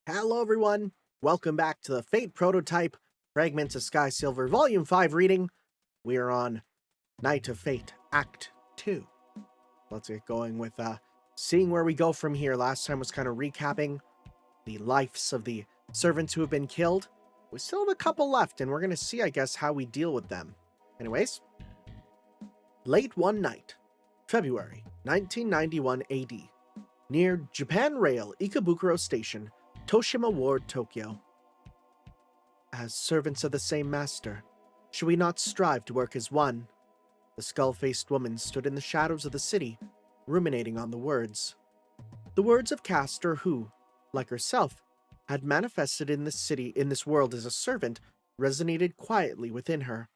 Hello everyone, welcome back to the Fate Prototype Fragments of Sky Silver Volume 5 reading. We are on Night of Fate, Act 2. Let's get going with seeing where we go from here. Last time was kind of recapping the lives of the servants who have been killed. We still have a couple left, and we're going to see, I guess, how we deal with them. Anyways, late one night, February 1991 AD, near Japan Rail Ikebukuro Station, Toshima Ward, Tokyo. As servants of the same master, should we not strive to work as one? The skull-faced woman stood in the shadows of the city, ruminating on the words. The words of Castor who, like herself, had manifested in this world as a servant, resonated quietly within her.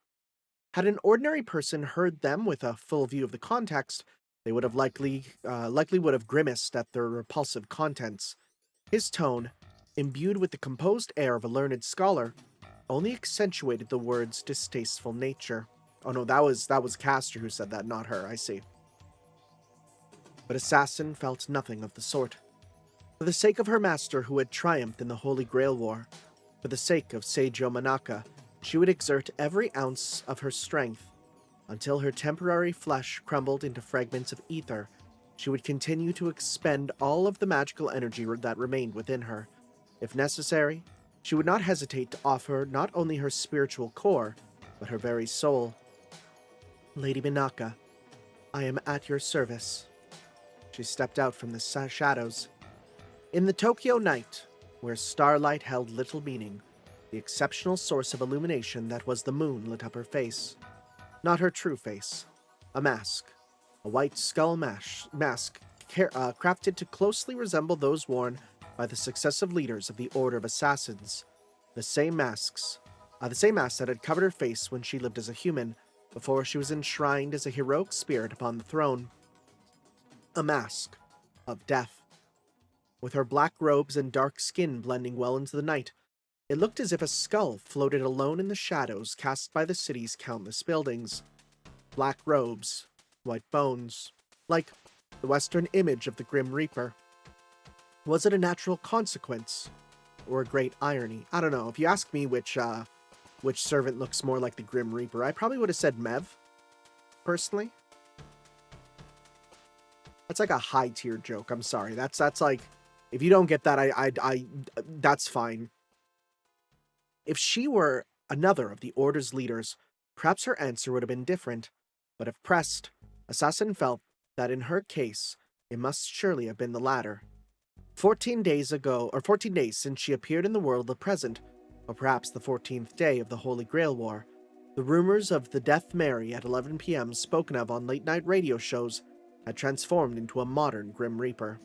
Had an ordinary person heard them with a full view of the context, they would have likely would have grimaced at their repulsive contents. His tone, imbued with the composed air of a learned scholar, only accentuated the word's distasteful nature. Oh no, that was Castor who said that, not her, I see. But Assassin felt nothing of the sort. For the sake of her master who had triumphed in the Holy Grail War, for the sake of Seijo Manaka, she would exert every ounce of her strength. Until her temporary flesh crumbled into fragments of ether, she would continue to expend all of the magical energy that remained within her. If necessary, she would not hesitate to offer not only her spiritual core, but her very soul. Lady Minaka, I am at your service. She stepped out from the shadows. In the Tokyo night, where starlight held little meaning, the exceptional source of illumination that was the moon lit up her face. Not her true face. A mask. A white skull mask crafted to closely resemble those worn by the successive leaders of the Order of Assassins. The same masks that had covered her face when she lived as a human, before she was enshrined as a heroic spirit upon the throne. A mask of death. With her black robes and dark skin blending well into the night, it looked as if a skull floated alone in the shadows cast by the city's countless buildings. Black robes, white bones, like the Western image of the Grim Reaper. Was it a natural consequence, or a great irony? I don't know. If you ask me which servant looks more like the Grim Reaper, I probably would have said Mev, personally. That's like a high-tier joke. I'm sorry. That's like, if you don't get that, I that's fine. If she were another of the Order's leaders, perhaps her answer would have been different. But if pressed, Assassin felt that in her case, it must surely have been the latter. 14 days since she appeared in the world of the present, or perhaps the 14th day of the Holy Grail War, the rumors of the Death Mary at 11 p.m. spoken of on late-night radio shows had transformed into a modern Grim Reaper.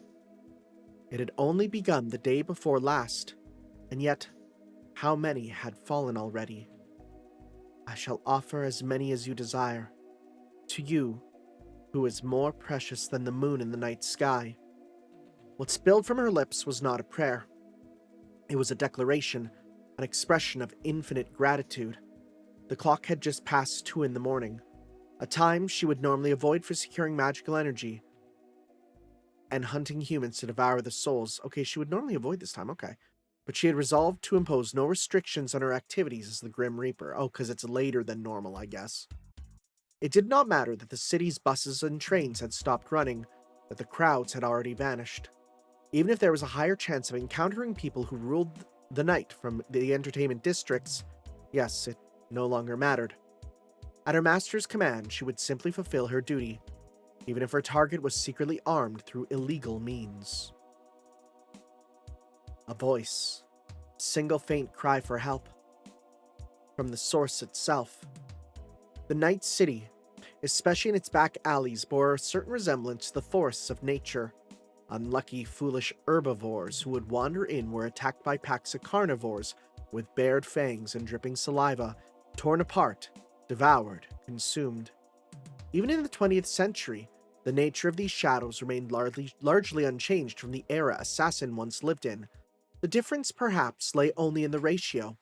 It had only begun the day before last, and yet, how many had fallen already? I shall offer as many as you desire, to you, who is more precious than the moon in the night sky. What spilled from her lips was not a prayer. It was a declaration, an expression of infinite gratitude. The clock had just passed 2 in the morning, a time she would normally avoid for securing magical energy and hunting humans to devour the souls. Okay, she would normally avoid this time, okay. But she had resolved to impose no restrictions on her activities as the Grim Reaper. Oh, because it's later than normal, I guess. It did not matter that the city's buses and trains had stopped running, that the crowds had already vanished. Even if there was a higher chance of encountering people who ruled the night from the entertainment districts, yes, it no longer mattered. At her master's command, she would simply fulfill her duty, even if her target was secretly armed through illegal means. A voice, a single faint cry for help, from the source itself. The night city, especially in its back alleys, bore a certain resemblance to the forests of nature. Unlucky, foolish herbivores who would wander in were attacked by packs of carnivores with bared fangs and dripping saliva, torn apart, devoured, consumed. Even in the 20th century, the nature of these shadows remained largely unchanged from the era Assassin once lived in. The difference, perhaps, lay only in the ratio.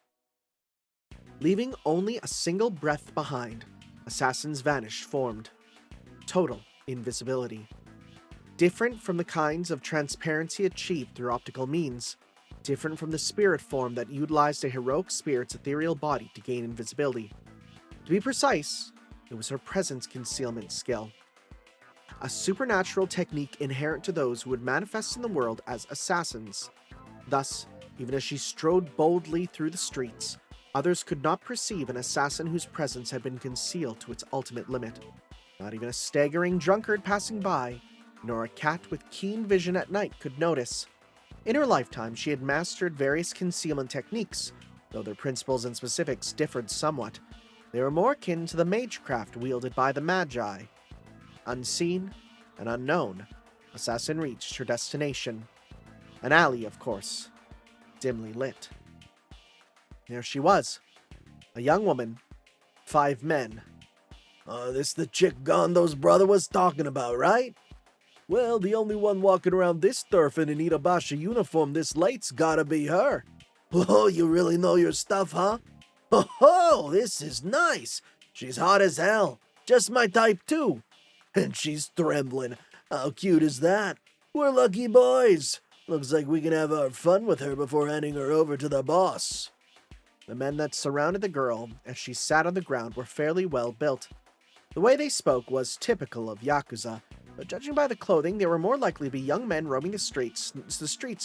Leaving only a single breath behind, Assassins vanished formed. Total invisibility. Different from the kinds of transparency achieved through optical means, different from the spirit form that utilized a heroic spirit's ethereal body to gain invisibility. To be precise, it was her presence concealment skill, a supernatural technique inherent to those who would manifest in the world as assassins. Thus, even as she strode boldly through the streets, others could not perceive an assassin whose presence had been concealed to its ultimate limit. Not even a staggering drunkard passing by, nor a cat with keen vision at night could notice. In her lifetime, she had mastered various concealment techniques, though their principles and specifics differed somewhat. They were more akin to the magecraft wielded by the Magi. Unseen and unknown, Assassin reached her destination. An alley, of course, dimly lit. There she was, a young woman, 5 men. This the chick Gondo's brother was talking about, right? Well, the only one walking around this turf in an Itabashi uniform this late's gotta be her. Oh, you really know your stuff, huh? Oh, this is nice. She's hot as hell. Just my type, too. And she's trembling. How cute is that? We're lucky boys. Looks like we can have our fun with her before handing her over to the boss. The men that surrounded the girl as she sat on the ground were fairly well built. The way they spoke was typical of Yakuza, but judging by the clothing, they were more likely to be young men roaming the streets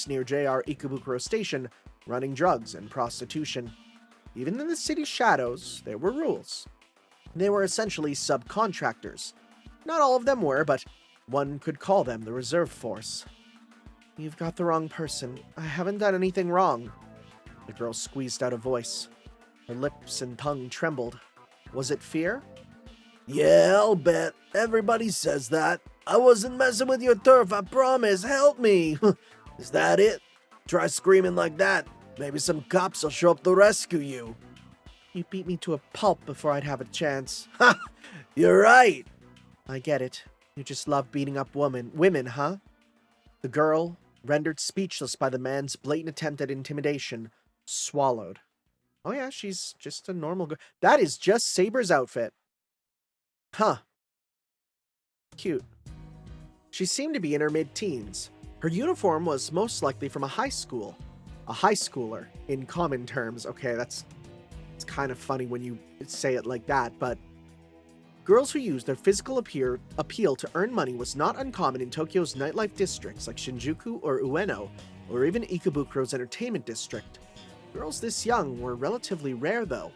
near JR Ikebukuro Station, running drugs and prostitution. Even in the city's shadows, there were rules. They were essentially subcontractors. Not all of them were, but one could call them the reserve force. You've got the wrong person. I haven't done anything wrong. The girl squeezed out a voice. Her lips and tongue trembled. Was it fear? Yeah, I'll bet. Everybody says that. I wasn't messing with your turf, I promise. Help me. Is that it? Try screaming like that. Maybe some cops will show up to rescue you. You beat me to a pulp before I'd have a chance. Ha! You're right. I get it. You just love beating up women, huh? The girl, rendered speechless by the man's blatant attempt at intimidation, swallowed. Oh yeah, she's just a normal girl. That is just Saber's outfit. Huh. Cute. She seemed to be in her mid-teens. Her uniform was most likely from a high school. A high schooler, in common terms. Okay, it's kind of funny when you say it like that, but girls who used their physical appeal to earn money was not uncommon in Tokyo's nightlife districts like Shinjuku or Ueno, or even Ikebukuro's entertainment district. Girls this young were relatively rare, though.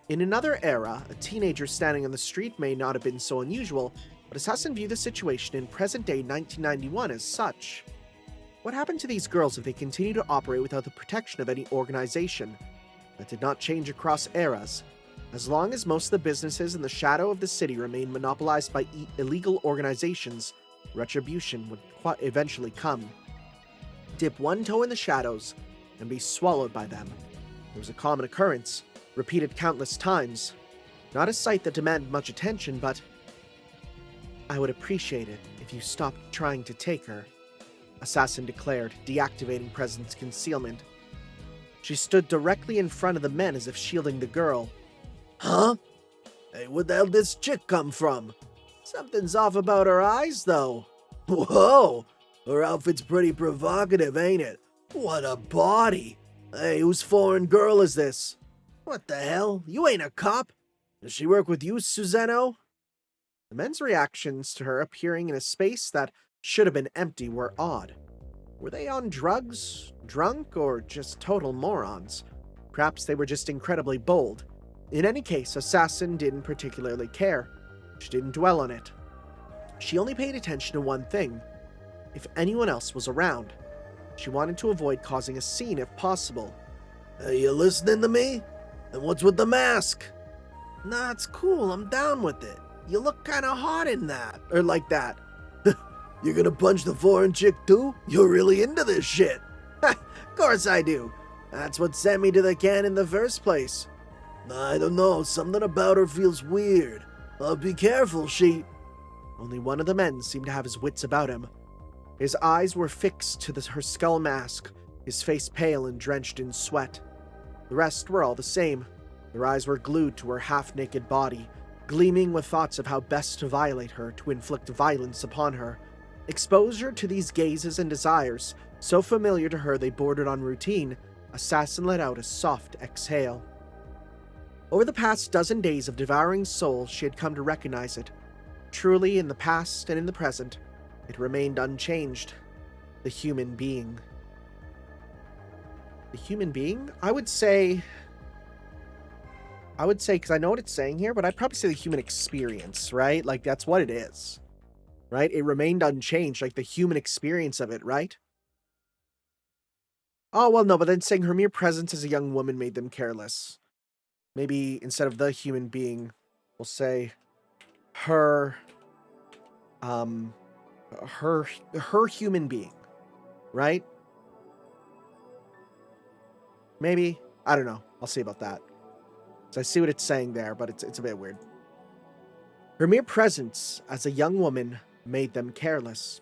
In another era, a teenager standing on the street may not have been so unusual, but Assassin viewed the situation in present-day 1991 as such. What happened to these girls if they continued to operate without the protection of any organization? That did not change across eras. As long as most of the businesses in the shadow of the city remained monopolized by illegal organizations, retribution would eventually come. Dip one toe in the shadows and be swallowed by them. It was a common occurrence, repeated countless times. Not a sight that demanded much attention, but I would appreciate it if you stopped trying to take her, Assassin declared, deactivating presence concealment. She stood directly in front of the men as if shielding the girl. Huh? Hey, where the hell did this chick come from? Something's off about her eyes, though. Whoa! Her outfit's pretty provocative, ain't it? What a body! Hey, whose foreign girl is this? What the hell? You ain't a cop? Does she work with you, Susano? The men's reactions to her appearing in a space that should have been empty were odd. Were they on drugs, drunk, or just total morons? Perhaps they were just incredibly bold. In any case, Assassin didn't particularly care. She didn't dwell on it. She only paid attention to one thing. If anyone else was around, she wanted to avoid causing a scene if possible. Are you listening to me? And what's with the mask? Nah, it's cool. I'm down with it. You look kinda hot in that. Or like that. You're gonna punch the foreign chick too? You're really into this shit. Of course I do. That's what sent me to the can in the first place. I don't know, something about her feels weird. Be careful, she... Only one of the men seemed to have his wits about him. His eyes were fixed to her skull mask, his face pale and drenched in sweat. The rest were all the same. Their eyes were glued to her half-naked body, gleaming with thoughts of how best to violate her, to inflict violence upon her. Exposure to these gazes and desires, so familiar to her they bordered on routine, Assassin let out a soft exhale. Over the past dozen days of devouring souls, she had come to recognize it. Truly, in the past and in the present, it remained unchanged. The human being. The human being? I would say, because I know what it's saying here, but I'd probably say the human experience, right? Like, that's what it is, right? It remained unchanged, like the human experience of it, right? Oh, well, no, but then saying her mere presence as a young woman made them careless. Maybe instead of the human being, we'll say her, her human being, right? Maybe. I don't know. I'll see about that. So I see what it's saying there, but it's a bit weird. Her mere presence as a young woman made them careless.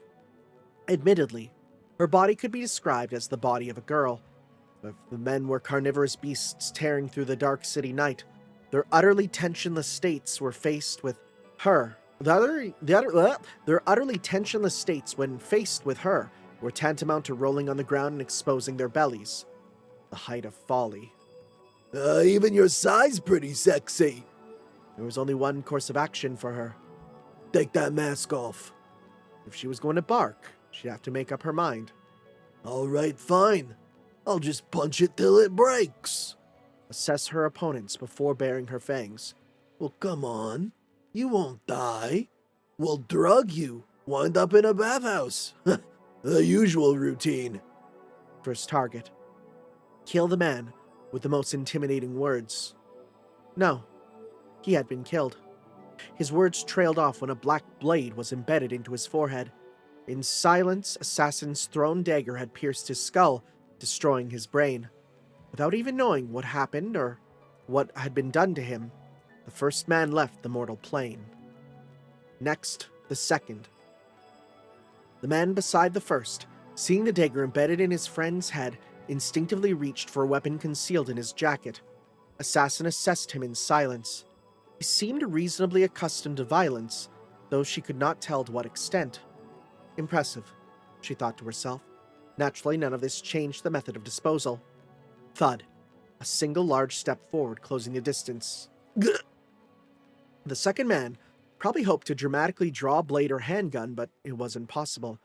Admittedly, her body could be described as the body of a girl, but if the men were carnivorous beasts tearing through the dark city night, their utterly tensionless states were faced with her. Their utterly tensionless states when faced with her were tantamount to rolling on the ground and exposing their bellies. The height of folly. Even your size pretty sexy. There was only one course of action for her. Take that mask off. If she was going to bark, she'd have to make up her mind. All right, fine. I'll just punch it till it breaks. Assess her opponents before baring her fangs. Well, come on. You won't die. We'll drug you, wind up in a bathhouse. The usual routine. First target. Kill the man with the most intimidating words. No, he had been killed. His words trailed off when a black blade was embedded into his forehead. In silence, Assassin's thrown dagger had pierced his skull, destroying his brain. Without even knowing what happened or what had been done to him, the first man left the mortal plane. Next, the second. The man beside the first, seeing the dagger embedded in his friend's head, instinctively reached for a weapon concealed in his jacket. Assassin assessed him in silence. He seemed reasonably accustomed to violence, though she could not tell to what extent. Impressive, she thought to herself. Naturally, none of this changed the method of disposal. Thud. A single large step forward, closing the distance. The second man probably hoped to dramatically draw a blade or handgun, but it was impossible.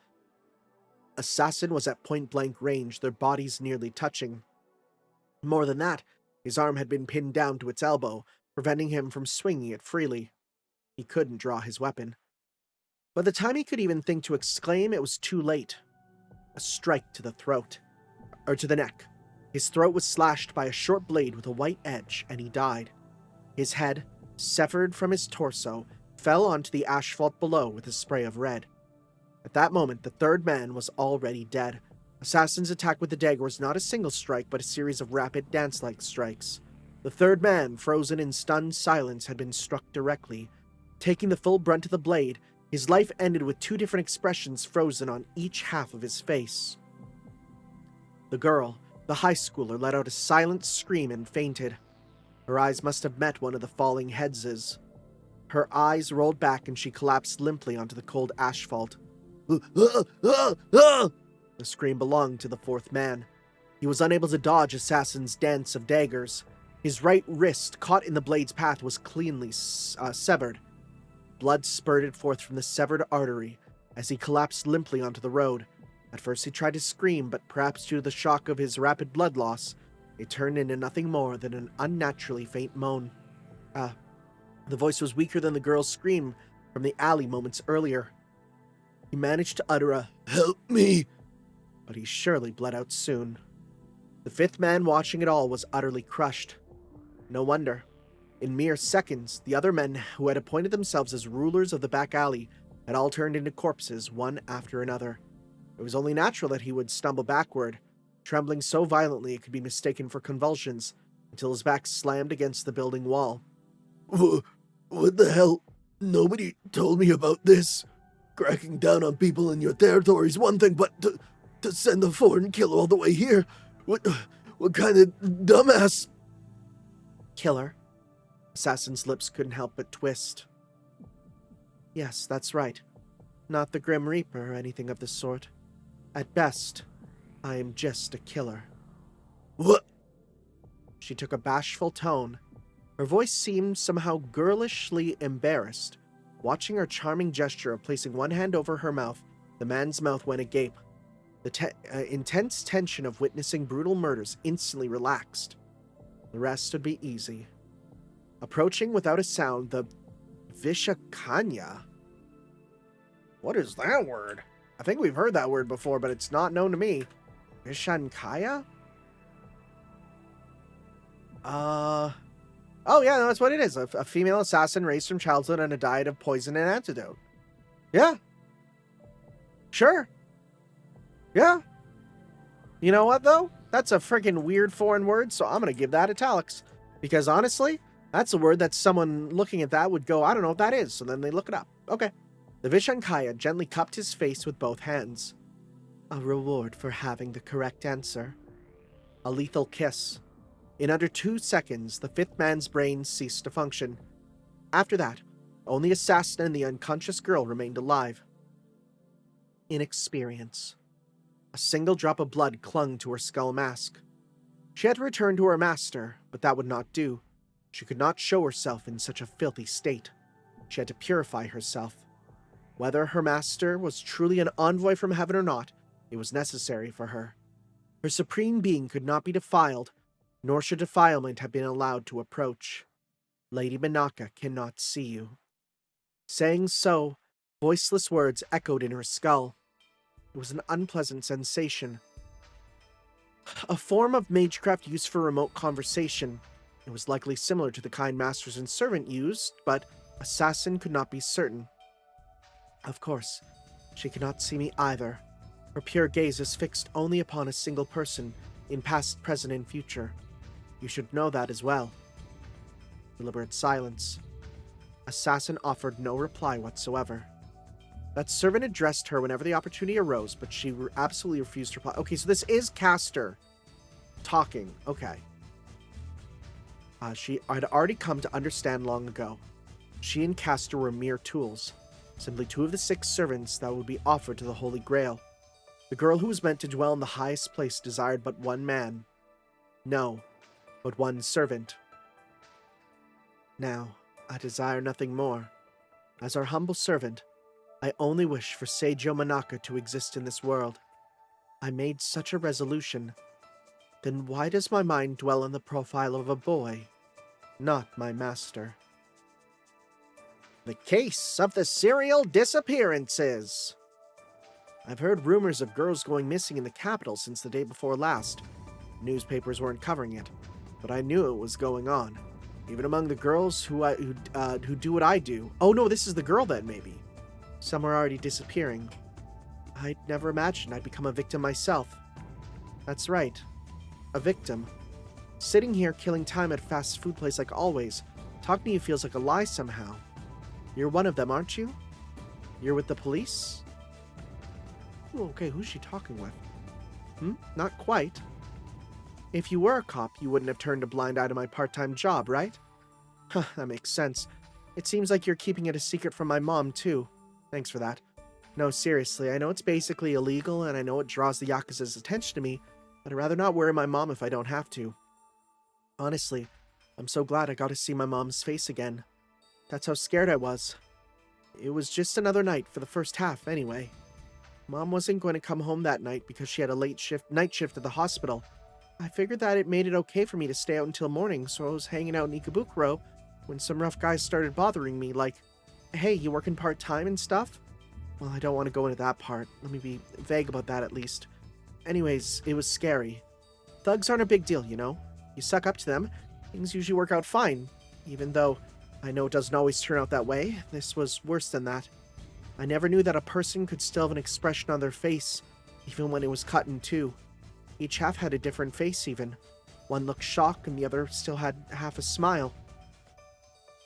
Assassin was at point-blank range, their bodies nearly touching. More than that, his arm had been pinned down to its elbow, preventing him from swinging it freely. He couldn't draw his weapon. By the time he could even think to exclaim, it was too late. A strike to the throat. Or to the neck. His throat was slashed by a short blade with a white edge, and he died. His head, severed from his torso, fell onto the asphalt below with a spray of red. At that moment, the third man was already dead. Assassin's attack with the dagger was not a single strike, but a series of rapid dance-like strikes. The third man, frozen in stunned silence, had been struck directly. Taking the full brunt of the blade, his life ended with two different expressions frozen on each half of his face. The girl, the high schooler, let out a silent scream and fainted. Her eyes must have met one of the falling heads'. Her eyes rolled back and she collapsed limply onto the cold asphalt. The scream belonged to the fourth man. He was unable to dodge Assassin's dance of daggers. His right wrist, caught in the blade's path, was cleanly severed. Blood spurted forth from the severed artery as he collapsed limply onto the road. At first he tried to scream, but perhaps due to the shock of his rapid blood loss, it turned into nothing more than an unnaturally faint moan. The voice was weaker than the girl's scream from the alley moments earlier. He managed to utter a "Help me!" but he surely bled out soon. The fifth man watching it all was utterly crushed. No wonder. In mere seconds, the other men who had appointed themselves as rulers of the back alley had all turned into corpses, one after another. It was only natural that he would stumble backward, trembling so violently it could be mistaken for convulsions, until his back slammed against the building wall. What the hell? Nobody told me about this. Cracking down on people in your territory is one thing, but to send a foreign killer all the way here? What kind of dumbass? Killer? Assassin's lips couldn't help but twist. Yes, that's right. Not the Grim Reaper or anything of the sort. At best, I am just a killer. What? She took a bashful tone. Her voice seemed somehow girlishly embarrassed. Watching her charming gesture of placing one hand over her mouth, the man's mouth went agape. The intense tension of witnessing brutal murders instantly relaxed. The rest would be easy. Approaching without a sound, the Vishakanya. What is that word? I think we've heard that word before, but it's not known to me. Vishankaya? Oh yeah, no, that's what it is. A female assassin raised from childhood on a diet of poison and antidote. Yeah. Sure. Yeah. You know what, though? That's a freaking weird foreign word, so I'm going to give that italics. Because honestly, that's a word that someone looking at that would go, I don't know what that is, so then they look it up. Okay. The Vishankaya gently cupped his face with both hands. A reward for having the correct answer. A lethal kiss. In under 2 seconds, the fifth man's brain ceased to function. After that, only assassin and the unconscious girl remained alive. Inexperience. A single drop of blood clung to her skull mask. She had to return to her master, but that would not do. She could not show herself in such a filthy state. She had to purify herself. Whether her master was truly an envoy from heaven or not, it was necessary for her. Her supreme being could not be defiled, nor should defilement have been allowed to approach. Lady Minaka cannot see you. Saying so, voiceless words echoed in her skull. It was an unpleasant sensation. A form of magecraft used for remote conversation. It was likely similar to the kind masters and servant used, but assassin could not be certain. Of course, she cannot see me either. Her pure gaze is fixed only upon a single person, in past, present, and future. You should know that as well. Deliberate silence. Assassin offered no reply whatsoever. That servant addressed her whenever the opportunity arose, but she absolutely refused to reply. Okay, so this is Castor talking. Okay. She had already come to understand long ago. She and Castor were mere tools, simply 2 of the 6 servants that would be offered to the Holy Grail. The girl who was meant to dwell in the highest place desired but one man. No, but one servant. Now, I desire nothing more. As her humble servant, I only wish for Seijo Manaka to exist in this world. I made such a resolution. Then why does my mind dwell on the profile of a boy, not my master? The case of the serial disappearances. I've heard rumors of girls going missing in the capital since the day before last. Newspapers weren't covering it, but I knew it was going on. Even among the girls who do what I do. Oh no, this is the girl then, maybe. Some are already disappearing. I'd never imagined I'd become a victim myself. That's right, a victim. Sitting here killing time at a fast food place like always, talking to you feels like a lie somehow. You're one of them, aren't you? You're with the police? Ooh, okay, who's she talking with? Not quite. If you were a cop, you wouldn't have turned a blind eye to my part-time job, right? Huh, that makes sense. It seems like you're keeping it a secret from my mom, too. Thanks for that. No, seriously, I know it's basically illegal, and I know it draws the Yakuza's attention to me, but I'd rather not worry my mom if I don't have to. Honestly, I'm so glad I got to see my mom's face again. That's how scared I was. It was just another night for the first half, anyway. Mom wasn't going to come home that night because she had a night shift at the hospital. I figured that it made it okay for me to stay out until morning, so I was hanging out in Ikebukuro when some rough guys started bothering me, like, hey, you working part-time and stuff? Well, I don't want to go into that part. Let me be vague about that at least. Anyways, it was scary. Thugs aren't a big deal, you know? You suck up to them, things usually work out fine. Even though I know it doesn't always turn out that way, this was worse than that. I never knew that a person could still have an expression on their face, even when it was cut in two. Each half had a different face even. One looked shocked and the other still had half a smile.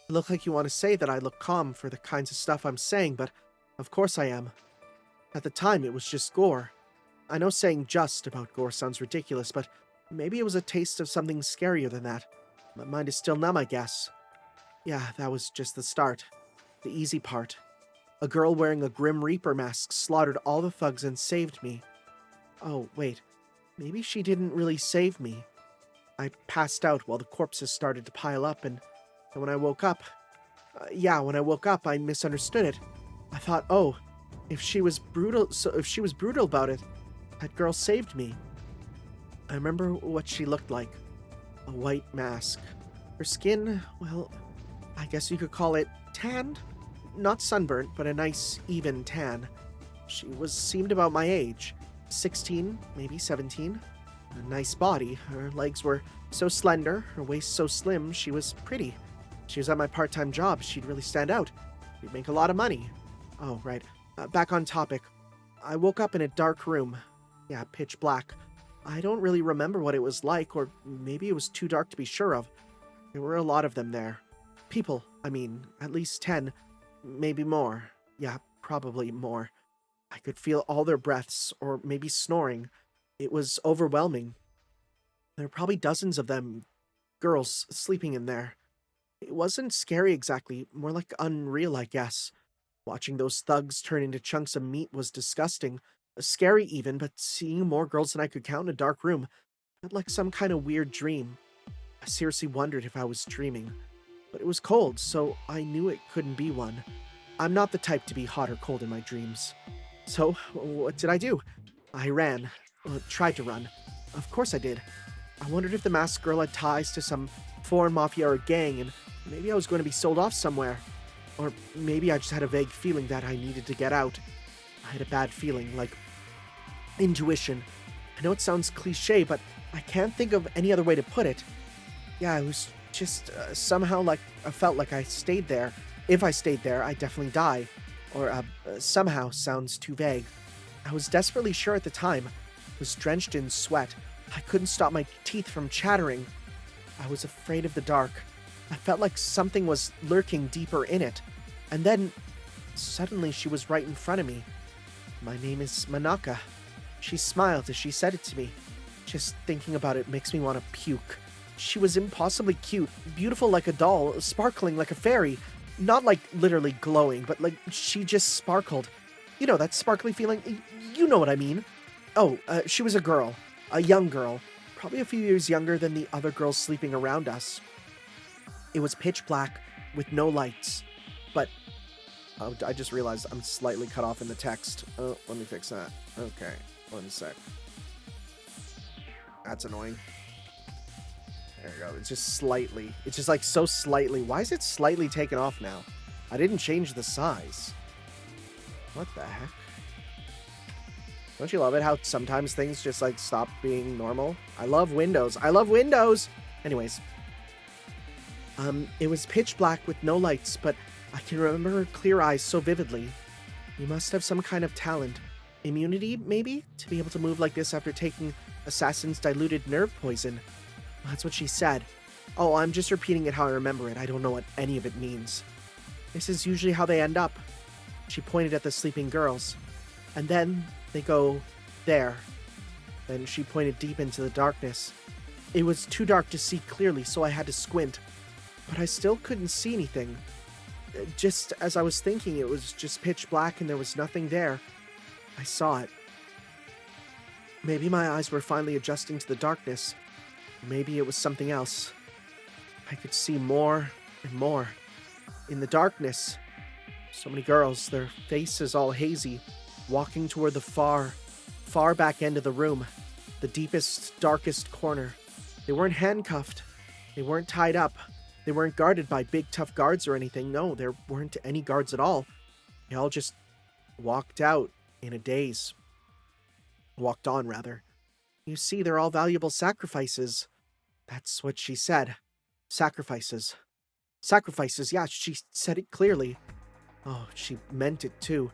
It looked like you want to say that I look calm for the kinds of stuff I'm saying, but of course I am. At the time, it was just gore. I know saying just about gore sounds ridiculous, but maybe it was a taste of something scarier than that. My mind is still numb, I guess. Yeah, that was just the start. The easy part. A girl wearing a Grim Reaper mask slaughtered all the thugs and saved me. Oh, wait. Maybe she didn't really save me. I passed out while the corpses started to pile up, and when I woke up... I misunderstood it. I thought, oh, if she was brutal about it, that girl saved me. I remember what she looked like. A white mask. Her skin, well, I guess you could call it tanned? Not sunburnt, but a nice, even tan. She seemed about my age. 16, maybe 17. A nice body. Her legs were so slender, her waist so slim, she was pretty. She was at my part-time job. She'd really stand out. We'd make a lot of money. Oh, right. Back on topic. I woke up in a dark room. Yeah, pitch black. I don't really remember what it was like, or maybe it was too dark to be sure of. There were a lot of them there. People, I mean, at least 10. Maybe more. Yeah, probably more. I could feel all their breaths, or maybe snoring. It was overwhelming. There were probably dozens of them, girls, sleeping in there. It wasn't scary exactly, more like unreal, I guess. Watching those thugs turn into chunks of meat was disgusting. Scary even, but seeing more girls than I could count in a dark room felt like some kind of weird dream. I seriously wondered if I was dreaming. But it was cold, so I knew it couldn't be one. I'm not the type to be hot or cold in my dreams. So, what did I do? I ran. Tried to run. Of course I did. I wondered if the masked girl had ties to some foreign mafia or gang, and maybe I was going to be sold off somewhere. Or maybe I just had a vague feeling that I needed to get out. I had a bad feeling, like intuition. I know it sounds cliche, but I can't think of any other way to put it. Yeah, it was just somehow like I felt like I stayed there. If I stayed there, I'd definitely die. Or somehow sounds too vague. I was desperately sure at the time. I was drenched in sweat. I couldn't stop my teeth from chattering. I was afraid of the dark. I felt like something was lurking deeper in it. And then, suddenly she was right in front of me. My name is Manaka. She smiled as she said it to me. Just thinking about it makes me want to puke. She was impossibly cute, beautiful like a doll, sparkling like a fairy. Not like literally glowing, but like she just sparkled. You know, that sparkly feeling? You know what I mean. Oh, she was a girl. A young girl. Probably a few years younger than the other girls sleeping around us. It was pitch black with no lights. But I just realized I'm slightly cut off in the text. Oh, let me fix that. Okay, one sec. That's annoying. There you go. It's just slightly. It's just like so slightly. Why is it slightly taken off now? I didn't change the size. What the heck? Don't you love it how sometimes things just like stop being normal? I love Windows. I love Windows! Anyways. It was pitch black with no lights, but I can remember her clear eyes so vividly. You must have some kind of talent. Immunity, maybe? To be able to move like this after taking Assassin's diluted nerve poison. That's what she said. Oh, I'm just repeating it how I remember it. I don't know what any of it means. This is usually how they end up. She pointed at the sleeping girls. And then they go there. Then she pointed deep into the darkness. It was too dark to see clearly, so I had to squint. But I still couldn't see anything. Just as I was thinking, it was just pitch black and there was nothing there. I saw it. Maybe my eyes were finally adjusting to the darkness. Maybe it was something else. I could see more and more. In the darkness, so many girls, their faces all hazy, walking toward the far back end of the room, the deepest, darkest corner. They weren't handcuffed. They weren't tied up. They weren't guarded by big, tough guards or anything. No, there weren't any guards at all. They all just walked out in a daze. Walked on, rather. You see, they're all valuable sacrifices. That's what she said. Sacrifices. Sacrifices, yeah, she said it clearly. Oh, she meant it too.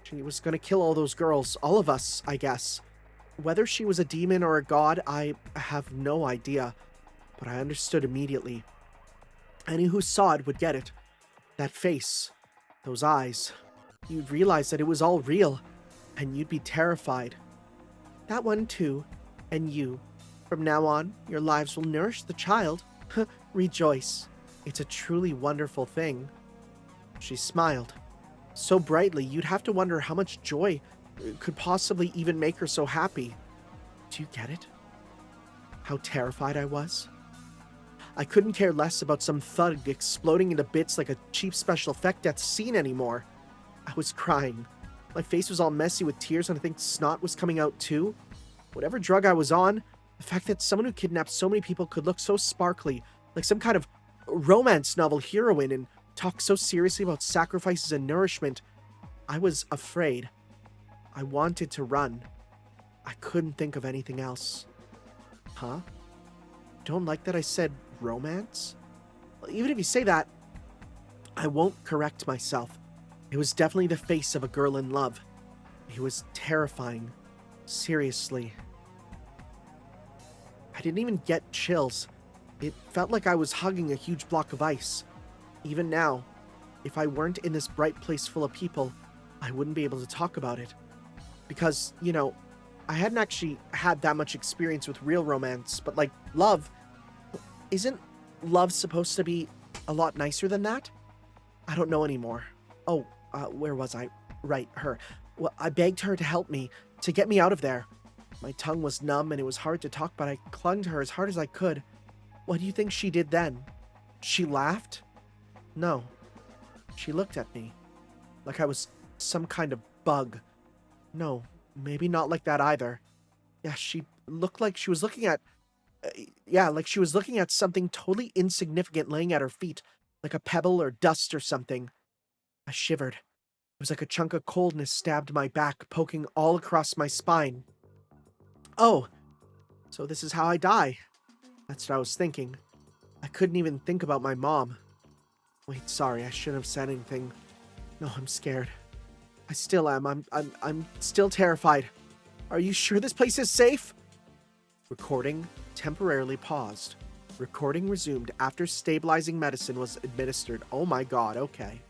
She was gonna kill all those girls, all of us, I guess. Whether she was a demon or a god, I have no idea. But I understood immediately. Any who saw it would get it. That face. Those eyes. You'd realize that it was all real. And you'd be terrified. That one too. And you. From now on, your lives will nourish the child. Rejoice. It's a truly wonderful thing. She smiled. so brightly you'd have to wonder how much joy could possibly even make her so happy. Do you get it? How terrified I was? I couldn't care less about some thug exploding into bits like a cheap special effect death scene anymore. I was crying. My face was all messy with tears, and I think snot was coming out too. Whatever drug I was on, the fact that someone who kidnapped so many people could look so sparkly, like some kind of romance novel heroine, and talk so seriously about sacrifices and nourishment, I was afraid. I wanted to run. I couldn't think of anything else. Huh? Don't like that I said romance? Well, even if you say that, I won't correct myself. It was definitely the face of a girl in love. It was terrifying. Seriously. I didn't even get chills. It felt like I was hugging a huge block of ice. Even now, if I weren't in this bright place full of people, I wouldn't be able to talk about it. Because, I hadn't actually had that much experience with real romance, but like, love, isn't love supposed to be a lot nicer than that? I don't know anymore. Oh, where was I? Right, her. Well, I begged her to help me, to get me out of there. My tongue was numb and it was hard to talk, but I clung to her as hard as I could. What do you think she did then? She laughed? No. She looked at me. Like I was some kind of bug. No, maybe not like that either. Yeah, she looked like she was looking at... like she was looking at something totally insignificant laying at her feet, like a pebble or dust or something. I shivered. It was like a chunk of coldness stabbed my back, poking all across my spine. Oh, so this is how I die. That's what I was thinking. I couldn't even think about my mom. Wait, sorry, I shouldn't have said anything. No, I'm scared. I still am. I'm still terrified. Are you sure this place is safe? Recording temporarily paused. Recording resumed after stabilizing medicine was administered. Oh my god, okay.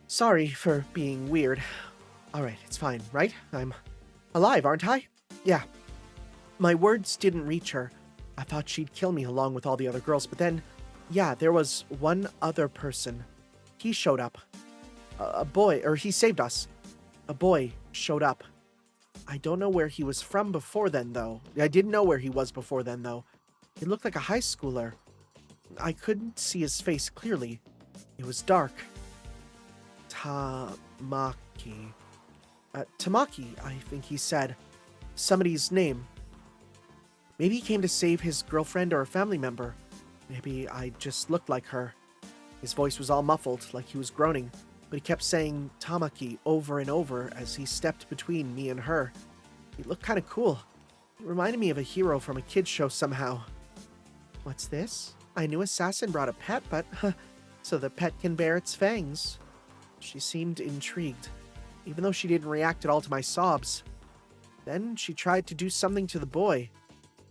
Sorry for being weird. Alright, it's fine, right? I'm alive, aren't I? Yeah. My words didn't reach her. I thought she'd kill me along with all the other girls, but then, yeah, there was one other person. He showed up. A boy, or he saved us. A boy showed up. I don't know where he was from before then, though. I didn't know where he was before then, though. He looked like a high schooler. I couldn't see his face clearly. It was dark. Tamaki. Tamaki, I think he said. Somebody's name. Maybe he came to save his girlfriend or a family member. Maybe I just looked like her. His voice was all muffled, like he was groaning, but he kept saying Tamaki over and over as he stepped between me and her. He looked kind of cool. He reminded me of a hero from a kid's show somehow. What's this? I knew Assassin brought a pet, but so the pet can bear its fangs. She seemed intrigued, even though she didn't react at all to my sobs. Then she tried to do something to the boy.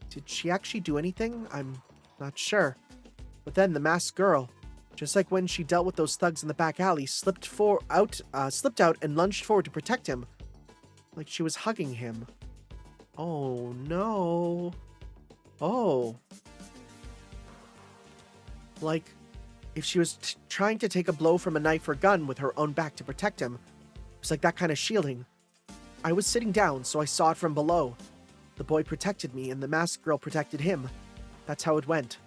Did she actually do anything? I'm not sure. But then the masked girl, just like when she dealt with those thugs in the back alley, slipped out and lunged forward to protect him. Like she was hugging him. Oh no. Oh. Like if she was trying to take a blow from a knife or gun with her own back to protect him. It was like that kind of shielding. I was sitting down, so I saw it from below. The boy protected me, and the masked girl protected him. That's how it went.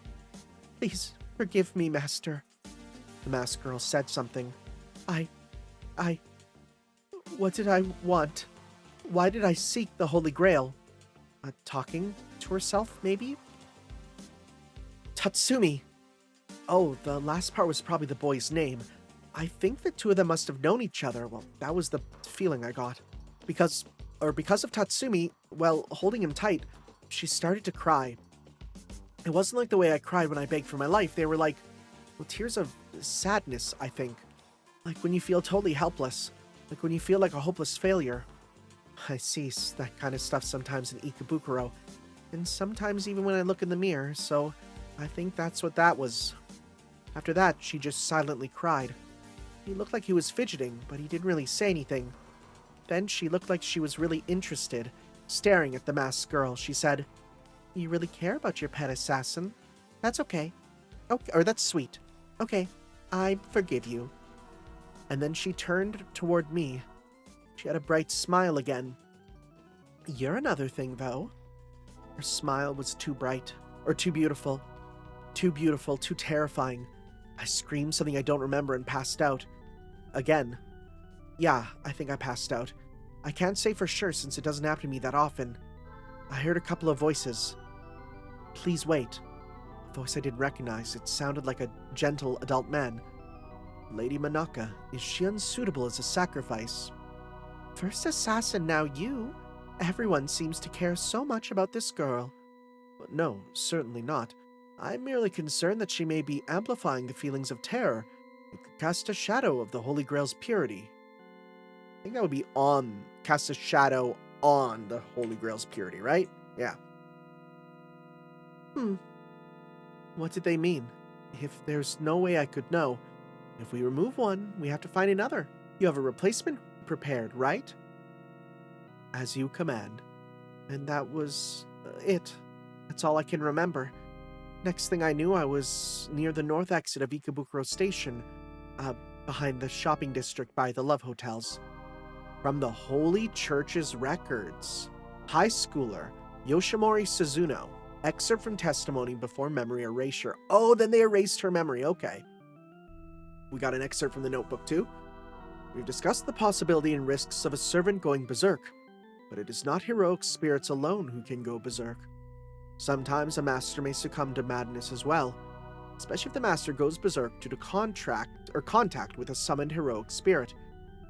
Please, forgive me, Master. The masked girl said something. What did I want? Why did I seek the Holy Grail? Talking to herself, maybe? Tatsumi! Oh, the last part was probably the boy's name. I think the two of them must have known each other. Well, that was the feeling I got. Because of Tatsumi, well, holding him tight, she started to cry. It wasn't like the way I cried when I begged for my life. They were like, well, tears of sadness, I think. Like when you feel totally helpless. Like when you feel like a hopeless failure. I see that kind of stuff sometimes in Ikebukuro. And sometimes even when I look in the mirror, so I think that's what that was. After that, she just silently cried. He looked like he was fidgeting, but he didn't really say anything. Then she looked like she was really interested, staring at the masked girl. She said, "You really care about your pet assassin? That's okay. Okay, or that's sweet. Okay, I forgive you." And then she turned toward me. She had a bright smile again. You're another thing, though. Her smile was too bright, or too beautiful. Too beautiful, too terrifying. I screamed something I don't remember and passed out. Again. Yeah, I think I passed out. I can't say for sure since it doesn't happen to me that often. I heard a couple of voices. Please wait. A voice I didn't recognize. It sounded like a gentle adult man. Lady Manaka, is she unsuitable as a sacrifice? First assassin, now you. Everyone seems to care so much about this girl. No, certainly not. I'm merely concerned that she may be amplifying the feelings of terror. It could cast a shadow of the Holy Grail's purity. I think that would be cast a shadow on the Holy Grail's purity, right? Yeah. What did they mean? If there's no way I could know, if we remove one, we have to find another. You have a replacement prepared, right? As you command. And that was it. That's all I can remember. Next thing I knew, I was near the north exit of Ikebukuro Station, behind the shopping district by the Love Hotels. From the Holy Church's records. High schooler Yoshimori Suzuno. Excerpt from testimony before memory erasure. Oh, then they erased her memory. Okay. We got an excerpt from the notebook too. We've discussed the possibility and risks of a servant going berserk, but it is not heroic spirits alone who can go berserk. Sometimes a master may succumb to madness as well, especially if the master goes berserk due to contact with a summoned heroic spirit.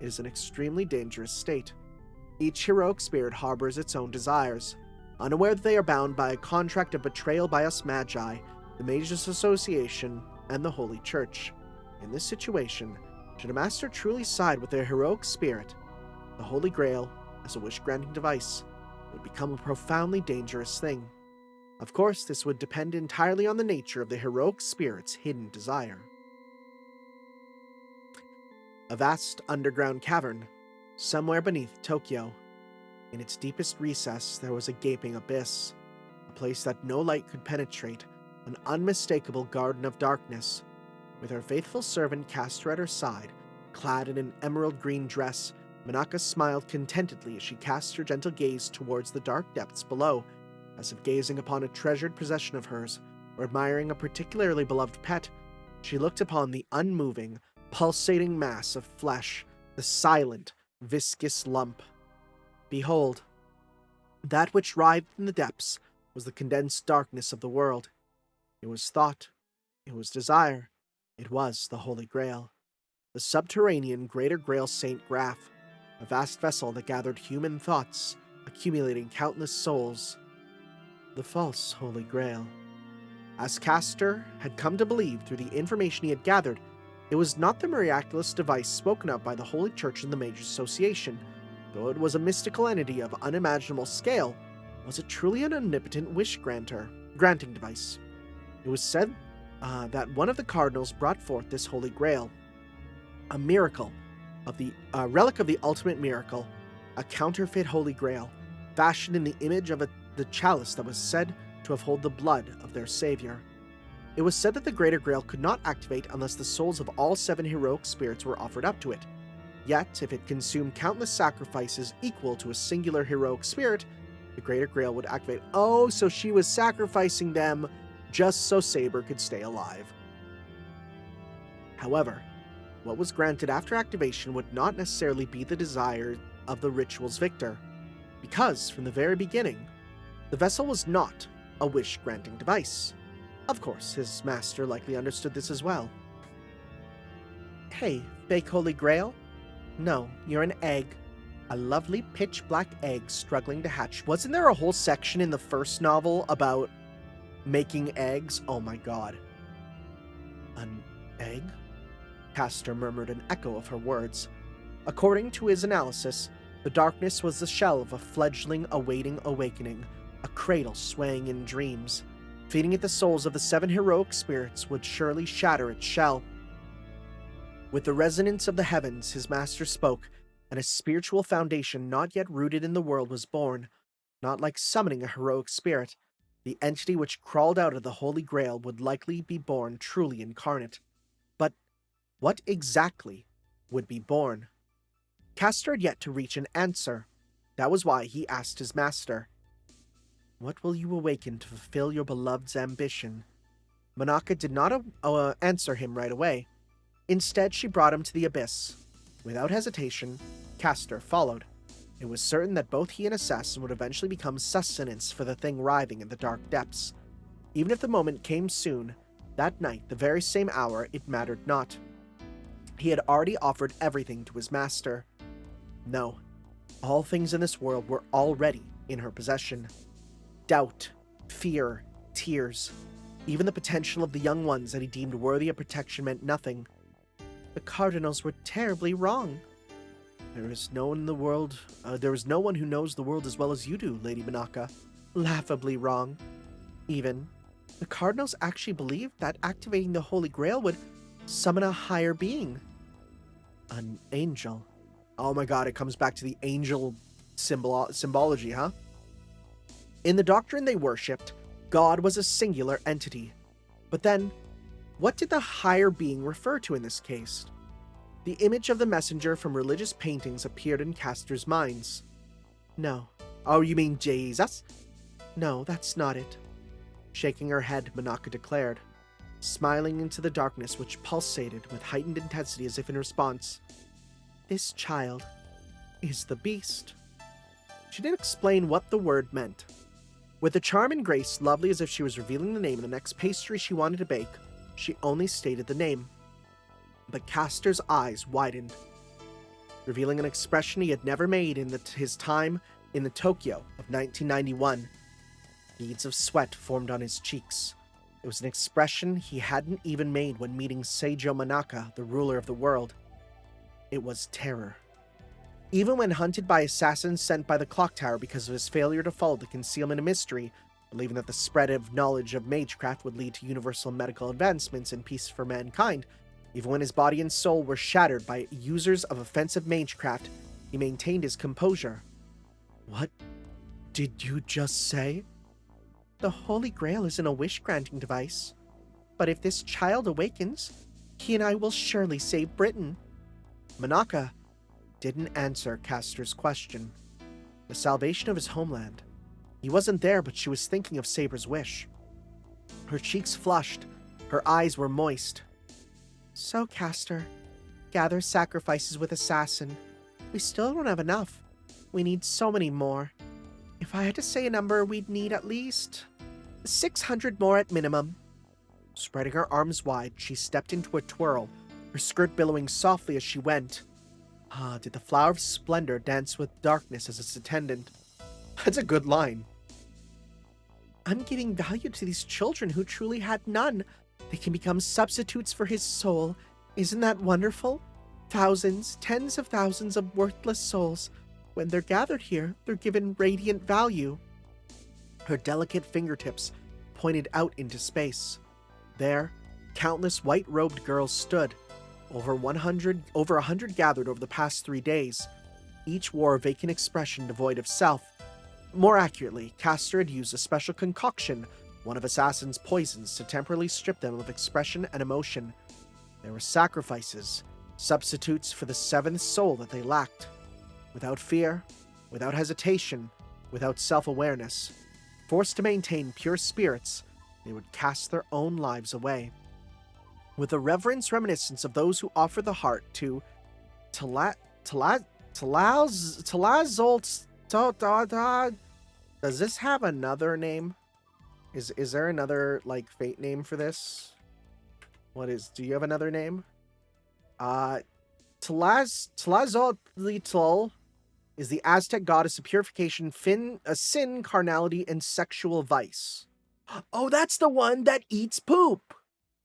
It is an extremely dangerous state. Each heroic spirit harbors its own desires, unaware that they are bound by a contract of betrayal by us Magi, the Mages Association, and the Holy Church. In this situation, should a master truly side with their heroic spirit, the Holy Grail, as a wish-granting device, would become a profoundly dangerous thing. Of course, this would depend entirely on the nature of the heroic spirit's hidden desire. A vast underground cavern, somewhere beneath Tokyo. In its deepest recess, there was a gaping abyss, a place that no light could penetrate, an unmistakable garden of darkness. With her faithful servant Castor at her side, clad in an emerald green dress, Manaka smiled contentedly as she cast her gentle gaze towards the dark depths below, as if gazing upon a treasured possession of hers, or admiring a particularly beloved pet. She looked upon the unmoving, pulsating mass of flesh, the silent, viscous lump. Behold, that which writhed in the depths was the condensed darkness of the world. It was thought. It was desire. It was the Holy Grail. The subterranean Greater Grail Saint Graph, a vast vessel that gathered human thoughts, accumulating countless souls. The false Holy Grail. As Castor had come to believe through the information he had gathered, it was not the miraculous device spoken of by the Holy Church and the Mages Association. Though it was a mystical entity of unimaginable scale, was it truly an omnipotent granting device? It was said that one of the cardinals brought forth this Holy Grail, a miracle of the relic of the ultimate miracle, a counterfeit Holy Grail, fashioned in the image of the chalice that was said to have held the blood of their savior. It was said that the Greater Grail could not activate unless the souls of all 7 heroic spirits were offered up to it. Yet, if it consumed countless sacrifices equal to a singular heroic spirit, the Greater Grail would activate. Oh, so she was sacrificing them just so Saber could stay alive. However, what was granted after activation would not necessarily be the desire of the ritual's victor, because, from the very beginning, the vessel was not a wish-granting device. Of course, his master likely understood this as well. Hey, fake Holy Grail? No, you're an egg. A lovely pitch-black egg struggling to hatch. Wasn't there a whole section in the first novel about making eggs? Oh my god. An egg? Castor murmured an echo of her words. According to his analysis, the darkness was the shell of a fledgling awaiting awakening, a cradle swaying in dreams. Feeding it the souls of the 7 heroic spirits would surely shatter its shell. With the resonance of the heavens, his master spoke, and a spiritual foundation not yet rooted in the world was born. Not like summoning a heroic spirit, the entity which crawled out of the Holy Grail would likely be born truly incarnate. But what exactly would be born. Castor had yet to reach an answer. That was why he asked his master, "What will you awaken to fulfill your beloved's ambition?" Monaca did not answer him right away. Instead, she brought him to the abyss. Without hesitation, Castor followed. It was certain that both he and Assassin would eventually become sustenance for the thing writhing in the dark depths. Even if the moment came soon, that night, the very same hour, it mattered not. He had already offered everything to his master. No, all things in this world were already in her possession. Doubt, fear, tears, even the potential of the young ones that he deemed worthy of protection meant nothing. The cardinals were terribly wrong. There is no one who knows the world as well as you do, Lady Monaca. Laughably wrong. Even, the cardinals actually believed that activating the Holy Grail would summon a higher being. An angel. Oh my god, it comes back to the angel symbology, huh? In the doctrine they worshipped, God was a singular entity. But then, what did the higher being refer to in this case? The image of the messenger from religious paintings appeared in Castor's minds. No. Oh, you mean Jesus? No, that's not it. Shaking her head, Monaca declared, smiling into the darkness which pulsated with heightened intensity as if in response. This child is the beast. She didn't explain what the word meant. With a charm and grace lovely as if she was revealing the name of the next pastry she wanted to bake, she only stated the name. But Castor's eyes widened, revealing an expression he had never made in his time in the Tokyo of 1991. Beads of sweat formed on his cheeks. It was an expression he hadn't even made when meeting Seijo Monaca, the ruler of the world. It was terror. Even when hunted by assassins sent by the clock tower because of his failure to follow the concealment of mystery, believing that the spread of knowledge of magecraft would lead to universal medical advancements and peace for mankind, even when his body and soul were shattered by users of offensive magecraft, he maintained his composure. What did you just say? The Holy Grail isn't a wish-granting device. But if this child awakens, he and I will surely save Britain. Monaca didn't answer Castor's question. The salvation of his homeland. He wasn't there, but she was thinking of Saber's wish. Her cheeks flushed. Her eyes were moist. So, Castor, gather sacrifices with Assassin. We still don't have enough. We need so many more. If I had to say a number, we'd need at least 600 more at minimum. Spreading her arms wide, she stepped into a twirl, her skirt billowing softly as she went. Ah, did the flower of splendor dance with darkness as its attendant? That's a good line. I'm giving value to these children who truly had none. They can become substitutes for his soul. Isn't that wonderful? Thousands, tens of thousands of worthless souls. When they're gathered here, they're given radiant value. Her delicate fingertips pointed out into space. There, countless white-robed girls stood. Over 100 gathered over the past 3 days. Each wore a vacant expression devoid of self. More accurately, Castor had used a special concoction, one of Assassin's poisons, to temporarily strip them of expression and emotion. There were sacrifices, substitutes for the seventh soul that they lacked. Without fear, without hesitation, without self-awareness, forced to maintain pure spirits, they would cast their own lives away. With a reverence reminiscence of those who offer the heart to does this have another name? Is there another, like, fate name for this? Do you have another name? Tlazolitl is the Aztec goddess of purification, sin, carnality, and sexual vice. Oh, that's the one that eats poop!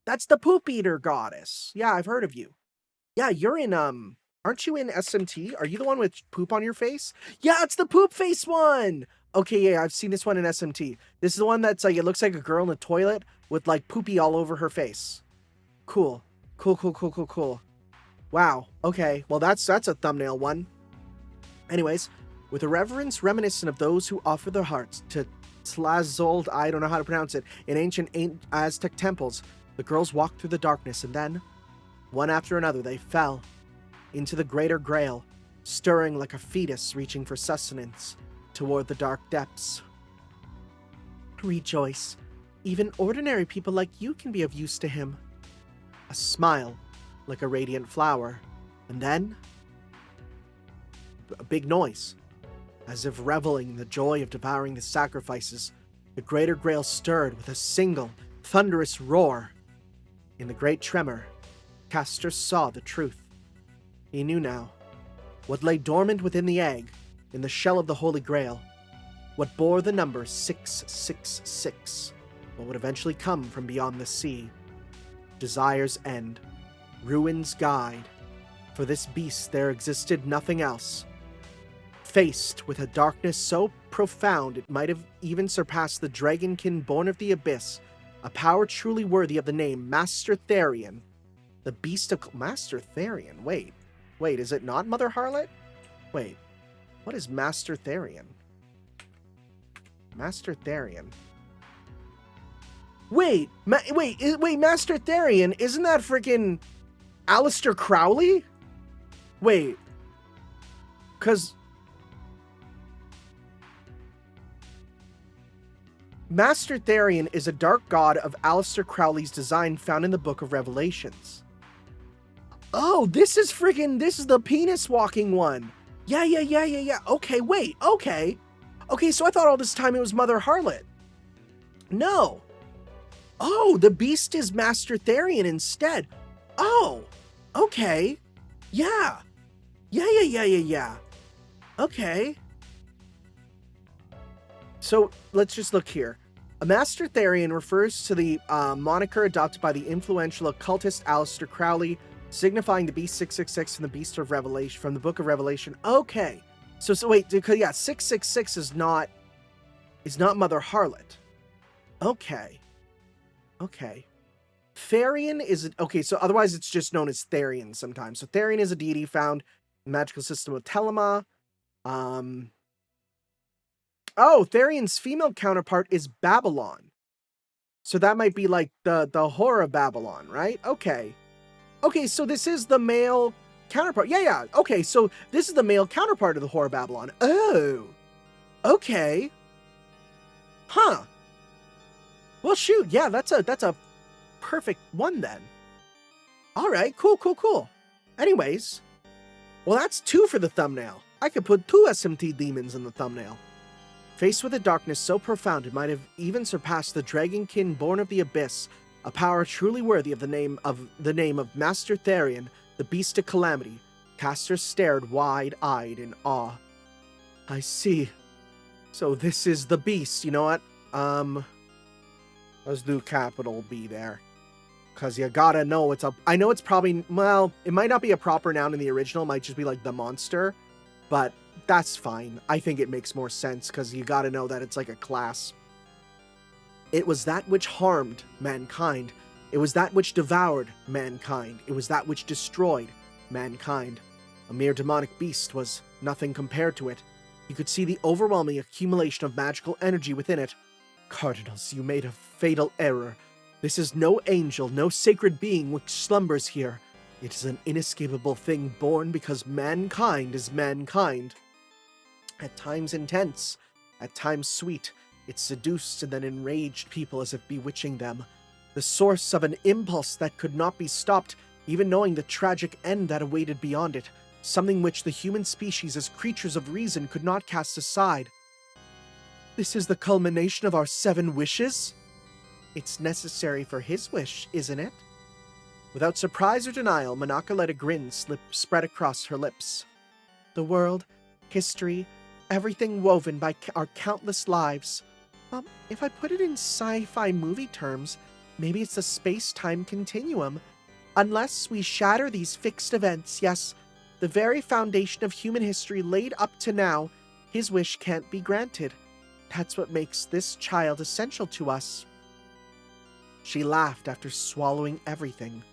That's the poop eater goddess. Yeah, I've heard of you. Yeah, you're in, aren't you in SMT? Are you the one with poop on your face? Yeah, it's the poop face one! Okay, yeah, I've seen this one in SMT. This is the one that's like, it looks like a girl in the toilet with like poopy all over her face. Cool. Cool. Wow, okay, well that's a thumbnail one. Anyways, with a reverence reminiscent of those who offer their hearts to Tlazoltl, I don't know how to pronounce it, in ancient Aztec temples, the girls walked through the darkness and then, one after another, they fell into the greater grail, stirring like a fetus reaching for sustenance toward the dark depths. Rejoice. Even ordinary people like you can be of use to him. A smile, like a radiant flower, and then a big noise. As if reveling in the joy of devouring the sacrifices, the greater grail stirred with a single, thunderous roar. In the great tremor, Castor saw the truth. He knew now what lay dormant within the egg, in the shell of the Holy Grail, what bore the number 666, what would eventually come from beyond the sea. Desire's end, ruin's guide. For this beast there existed nothing else. Faced with a darkness so profound it might have even surpassed the dragonkin born of the abyss, a power truly worthy of the name Master Therian, the beast of... Master Therian? Wait, is it not Mother Harlot? Wait, what is Master Therian? Master Therian. Wait, Master Therian, isn't that freaking Aleister Crowley? Wait, because Master Therian is a dark god of Aleister Crowley's design found in the Book of Revelations. Oh, this is the penis walking one. Yeah. Okay, wait, okay. Okay, so I thought all this time it was Mother Harlot. No. Oh, the beast is Master Therian instead. Oh, okay. Yeah. Okay. So, let's just look here. A Master Therian refers to the moniker adopted by the influential occultist Aleister Crowley, signifying the Beast 666 from the Beast of Revelation, from the Book of Revelation. Okay. So wait, because 666 is not Mother Harlot. Okay. Therian is... Okay, so otherwise it's just known as Therian sometimes. So Therian is a deity found in the magical system of Telema. Oh, Therian's female counterpart is Babylon. So that might be like the whore of Babylon, right? Okay, so this is the male counterpart. Yeah. Okay, so this is the male counterpart of the whore of Babylon. Oh. Okay. Huh. Well, shoot. Yeah, that's a perfect one then. All right, cool. Anyways, well, that's 2 for the thumbnail. I could put 2 SMT demons in the thumbnail. Faced with a darkness so profound it might have even surpassed the dragonkin born of the abyss, a power truly worthy of the name of Master Therian, the Beast of Calamity, Castor stared wide-eyed in awe. I see. So this is the beast. You know what? Let's do capital B there. Because you gotta know it's a... I know it's probably... Well, it might not be a proper noun in the original. It might just be like the monster. But that's fine. I think it makes more sense because you gotta know that it's like a class. It was that which harmed mankind. It was that which devoured mankind. It was that which destroyed mankind. A mere demonic beast was nothing compared to it. You could see the overwhelming accumulation of magical energy within it. Cardinals, you made a fatal error. This is no angel, no sacred being which slumbers here. It is an inescapable thing born because mankind is mankind. At times intense, at times sweet, it seduced and then enraged people as if bewitching them. The source of an impulse that could not be stopped, even knowing the tragic end that awaited beyond it. Something which the human species as creatures of reason could not cast aside. This is the culmination of our 7 wishes? It's necessary for his wish, isn't it? Without surprise or denial, Manaka let a grin spread across her lips. The world, history, everything woven by our countless lives. If I put it in sci-fi movie terms, maybe it's a space-time continuum. Unless we shatter these fixed events, yes, the very foundation of human history laid up to now, his wish can't be granted. That's what makes this child essential to us. She laughed after swallowing everything.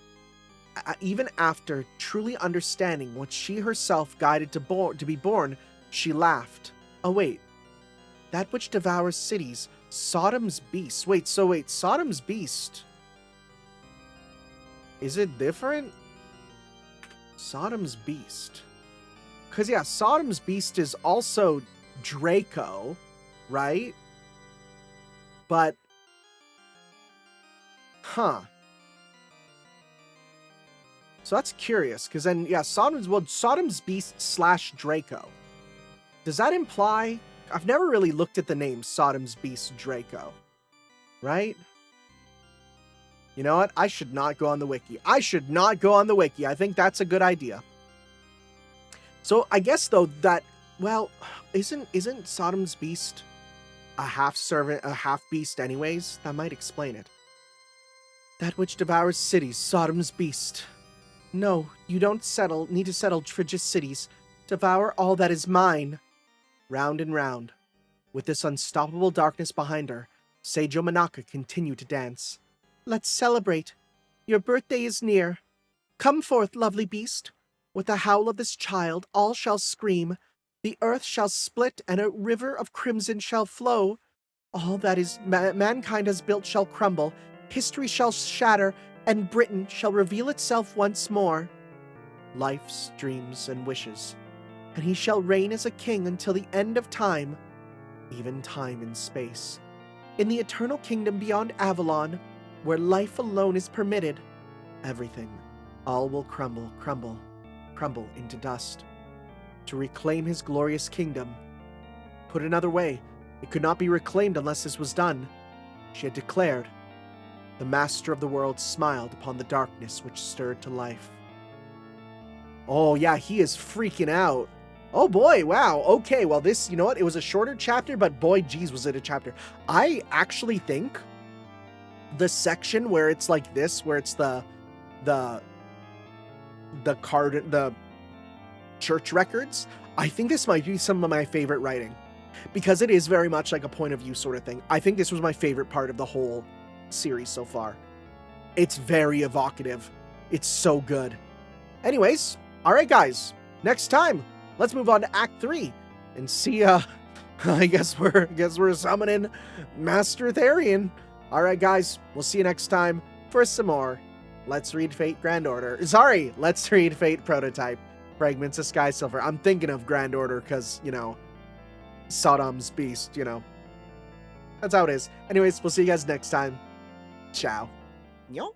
Even after truly understanding what she herself guided to be born, she laughed. Oh wait, that which devours cities, Sodom's beast. Wait, Sodom's beast. Is it different? Sodom's Beast. Because, yeah, Sodom's Beast is also Draco, right? But, huh. So that's curious, because then, yeah, Sodom's Beast / Draco. Does that imply... I've never really looked at the name Sodom's Beast Draco, right? You know what? I should not go on the wiki. I should not go on the wiki. I think that's a good idea. So I guess, though, that... Well, isn't Sodom's Beast a half-servant, a half-beast anyways? That might explain it. That which devours cities, Sodom's Beast. No, you don't need to settle for just cities. Devour all that is mine. Round and round. With this unstoppable darkness behind her, Seijo Manaka continued to dance. Let's celebrate. Your birthday is near. Come forth, lovely beast. With the howl of this child, all shall scream. The earth shall split, and a river of crimson shall flow. All that is mankind has built shall crumble. History shall shatter, and Britain shall reveal itself once more. Life's dreams and wishes. And he shall reign as a king until the end of time, even time and space. In the eternal kingdom beyond Avalon, where life alone is permitted, everything, all will crumble into dust. To reclaim his glorious kingdom. Put another way, it could not be reclaimed unless this was done, she had declared. The master of the world smiled upon the darkness which stirred to life. Oh yeah, he is freaking out. Oh boy, wow. Okay, well this, you know what? It was a shorter chapter, but boy, geez, was it a chapter. I actually think the section where it's like this, where it's the church records, I think this might be some of my favorite writing, because it is very much like a point of view sort of thing. I think this was my favorite part of the whole series so far. It's very evocative. It's so good. Anyways, all right, guys, next time, let's move on to Act 3 and see, I guess we're summoning Master Therian. All right, guys, we'll see you next time for some more Let's Read Fate Grand Order. Sorry, Let's Read Fate Prototype. Fragments of Sky Silver. I'm thinking of Grand Order because, you know, Sodom's Beast, you know. That's how it is. Anyways, we'll see you guys next time. Ciao. Yo.